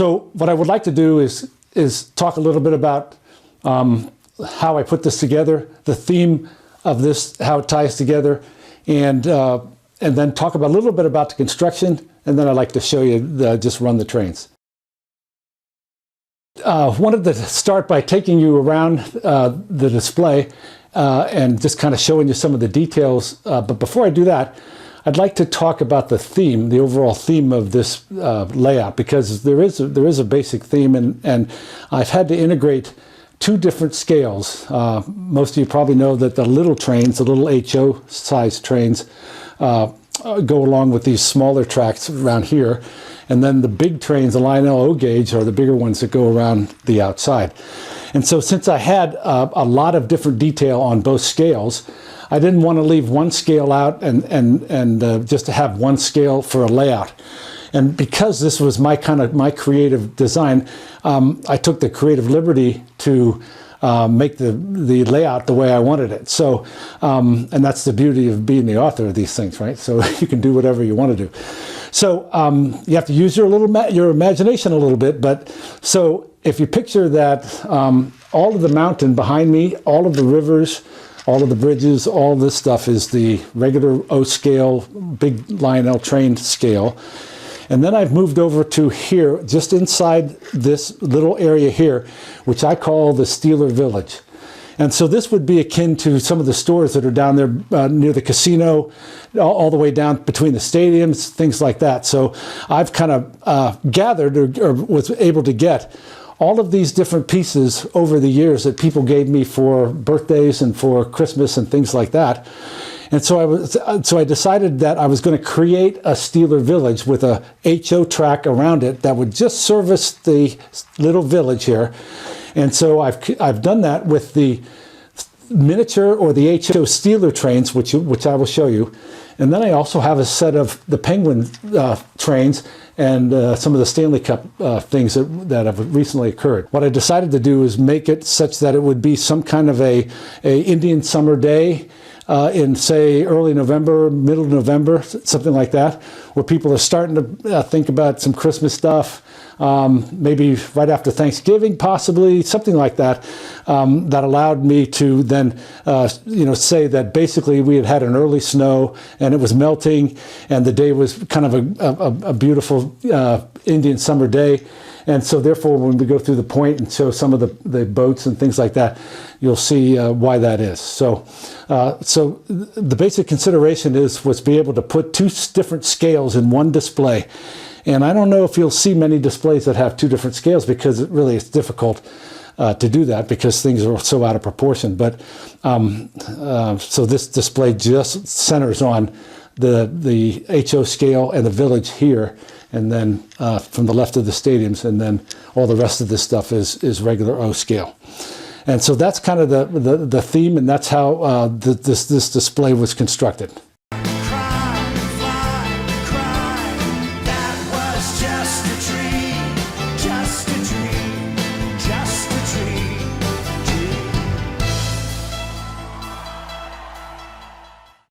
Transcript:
So what I would like to do is talk a little bit about how I put this together, the theme of this, how it ties together, and then talk about a little bit about the construction, and then I'd like to show you just run the trains. Wanted to start by taking you around the display and just kind of showing you some of the details. But before I do that, I'd like to talk about the theme, the overall theme of this layout, because there is a basic theme, and I've had to integrate two different scales. Most of you probably know that the little trains, the little HO size trains, go along with these smaller tracks around here. And then the big trains, the Lionel O gauge, are the bigger ones that go around the outside. And so since I had a lot of different detail on both scales, I didn't want to leave one scale out and just to have one scale for a layout. And because this was my creative design, I took the creative liberty to make the layout the way I wanted it. So, and that's the beauty of being the author of these things, right? So you can do whatever you want to do. So you have to use your imagination a little bit. But so if you picture that all of the mountain behind me, all of the rivers, all of the bridges, all this stuff is the regular O scale, big Lionel train scale. And then I've moved over to here, just inside this little area here, which I call the Steeler Village. And so this would be akin to some of the stores that are down there near the casino, all the way down between the stadiums, things like that. So I've kind of gathered or was able to get all of these different pieces over the years that people gave me for birthdays and for Christmas and things like that. And so I decided that I was going to create a Steeler Village with a HO track around it that would just service the little village here. And so I've done that with the miniature or the HO Steeler trains, which I will show you. And then I also have a set of the Penguin trains and some of the Stanley Cup things that have recently occurred. What I decided to do is make it such that it would be some kind of a Indian summer day in, say, early November, middle of November, something like that, where people are starting to think about some Christmas stuff, maybe right after Thanksgiving, possibly, something like that, that allowed me to then, say that basically we had had an early snow and it was melting and the day was kind of a beautiful Indian summer day. And so therefore, when we go through the point and show some of the boats and things like that, you'll see why that is. So the basic consideration was to be able to put two different scales in one display. And I don't know if you'll see many displays that have two different scales, because it's difficult to do that because things are so out of proportion. But so this display just centers on the HO scale and the village here, and then from the left of the stadiums, and then all the rest of this stuff is regular O scale. And so that's kind of the theme, and that's how this display was constructed.